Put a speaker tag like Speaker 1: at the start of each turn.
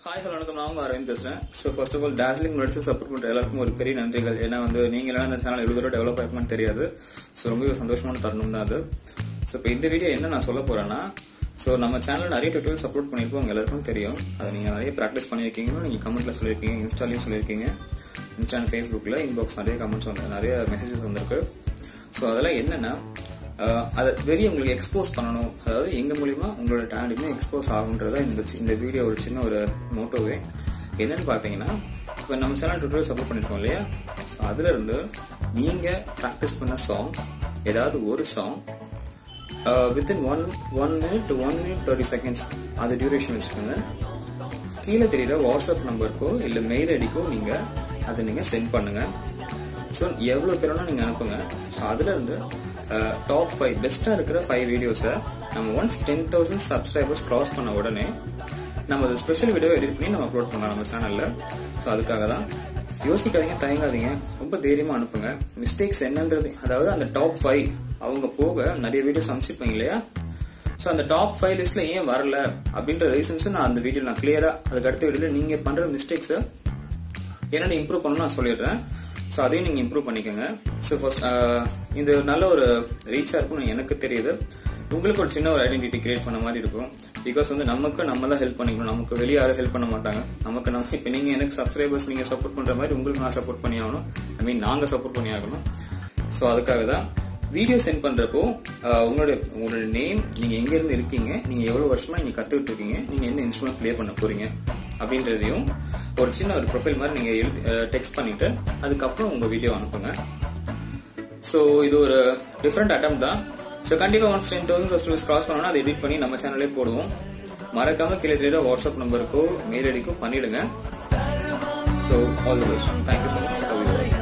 Speaker 1: Hi hello வணக்கம், நான் அரவிந்த் பேசுறேன். So first of all dazzling notes support பண்ற எல்லாருக்கும் ஒரு பெரிய நன்றிகள். ஏன்னா நீங்க எல்லாம் இந்த சேனல் எவ்வளவு தூரம் டெவலப் ஆகுமான்னு தெரியாது. ஸோ ரொம்ப சந்தோஷமான தருணம் தான் அது. ஸோ இப்போ இந்த வீடியோ என்ன நான் சொல்ல போறேன்னா, ஸோ நம்ம சேனல் நிறைய டுட்டோரியல் சப்போர்ட் பண்ணிருப்போம், உங்க எல்லாருக்கும் தெரியும். அதை நீங்க நிறைய ப்ராக்டிஸ் பண்ணியிருக்கீங்கன்னு நீங்க கமெண்ட்ல சொல்லியிருக்கீங்க, இன்ஸ்டாலையும் சொல்லியிருக்கீங்க, இன்ஸ்டா அண்ட் ஃபேஸ்புக்ல இன்பாக்ஸ் நிறைய கமெண்ட்ஸ் வந்து நிறைய மெசேஜஸ் வந்திருக்கு. ஸோ அதெல்லாம் என்னன்னா, அதை வெளியே உங்களுக்கு எக்ஸ்போஸ் பண்ணணும், அதாவது எங்க மூலியமா உங்களோட டேலண்ட்டுமே எக்ஸ்போஸ் ஆகுன்றதா இந்த வீடியோ ஒரு சின்ன ஒரு மோட்டோவே. என்னன்னு பாத்தீங்கன்னா, இப்போ நம்ம சேனல் டுட்டோரியல் சப்போர்ட் பண்ணிருக்கோம் இல்லையா, ஸோ அதுல இருந்து நீங்க ப்ராக்டிஸ் பண்ண சாங்ஸ், ஏதாவது ஒரு song within one minute 1 minute 30 seconds அது டியூரேஷன் வச்சுக்கோங்க. கீழே தெரியற வாட்ஸ்அப் நம்பருக்கோ இல்ல மெயில் ஐடிக்கோ நீங்க அதை நீங்க சென்ட் பண்ணுங்க. ஸோ எவ்வளவு பேரோனா நீங்க அனுப்புங்க. ஸோ அதுல இருந்து டாப் 5 பெஸ்டா இருக்கிற 5 வீடியோஸை நம்ம ஒன்ஸ் 10,000 சப்ஸ்கிரைபர்ஸ் கிராஸ் பண்ண உடனே நம்ம ஒரு ஸ்பெஷல் வீடியோ எடிட் பண்ணி நம்ம அப்லோட் பண்ணலாம் நம்ம சேனல்ல. ஸோ அதுக்காக தான் யோசிக்காதீங்க, தயங்காதீங்க, ரொம்ப தைரியமா அனுப்புங்க. மிஸ்டேக்ஸ் என்னன்றது, அதாவது அந்த டாப் 5 அவங்க போக நிறைய வீடியோஸ் அனுப்பிச்சிருப்பீங்க இல்லையா, ஸோ அந்த டாப் 5 லிஸ்ட்ல ஏன் வரல அப்படின்ற ரீசன்ஸ் நான் அந்த வீடியோ நான் கிளியரா அதுக்கு அடுத்த வீடியோல நீங்க பண்ற மிஸ்டேக்ஸ் என்னென்ன இம்ப்ரூவ் பண்ணணும் நான் சொல்லிடுறேன். ஸோ அதையும் நீங்க இம்ப்ரூவ் பண்ணிக்கோங்க. ஸோ ஃபர்ஸ்ட் இது நல்ல ஒரு ரீச்சா இருக்கும்னு எனக்கு தெரியுது. உங்களுக்கு ஒரு சின்ன ஒரு ஐடென்டிட்டி கிரியேட் பண்ண மாதிரி இருக்கும். பிகாஸ் நமக்கு நம்ம தான் ஹெல்ப் பண்ணிக்கணும், நமக்கு வெளியே யாரும் ஹெல்ப் பண்ண மாட்டாங்க. நமக்கு நம்ம இப்போ நீங்க எனக்கு சப்ஸ்கிரைபர்ஸ் நீங்க சப்போர்ட் பண்ற மாதிரி உங்களுக்கு நான் சப்போர்ட் பண்ணி ஆகணும், ஐ மீன் நாங்க சப்போர்ட் பண்ணி ஆகணும். ஸோ அதுக்காக தான் வீடியோ சென்ட் பண்றப்போ உங்களோட நேம், நீங்க எங்க இருந்து இருக்கீங்க, நீங்க எவ்வளவு வருஷமா நீங்க கத்துக்கிட்டு இருக்கீங்க, நீங்க என்ன இன்ஸ்ட்ருமெண்ட் பிளே பண்ண போறீங்க அப்படின்றதையும் ஒரு சின்ன ஒரு ப்ரொஃபைல் மாதிரி நீங்க டெக்ஸ்ட் பண்ணிட்டு அதுக்கப்புறம் உங்க வீடியோ அனுப்புங்க. ஸோ இது ஒரு டிஃப்ரெண்ட் அட்டெம்ப்ட் தான். ஸோ கண்டிப்பா 10,000 சப்ஸ்கிரைபர்ஸ் கிராஸ் பண்ணோம்னா அதை எடிட் பண்ணி நம்ம சேனலே போடுவோம். மறக்காம கீழே தெரியற வாட்ஸ்அப் நம்பருக்கோ மெயில் ஐடிக்கோ பண்ணிடுங்க. So all the best. Thank you so much.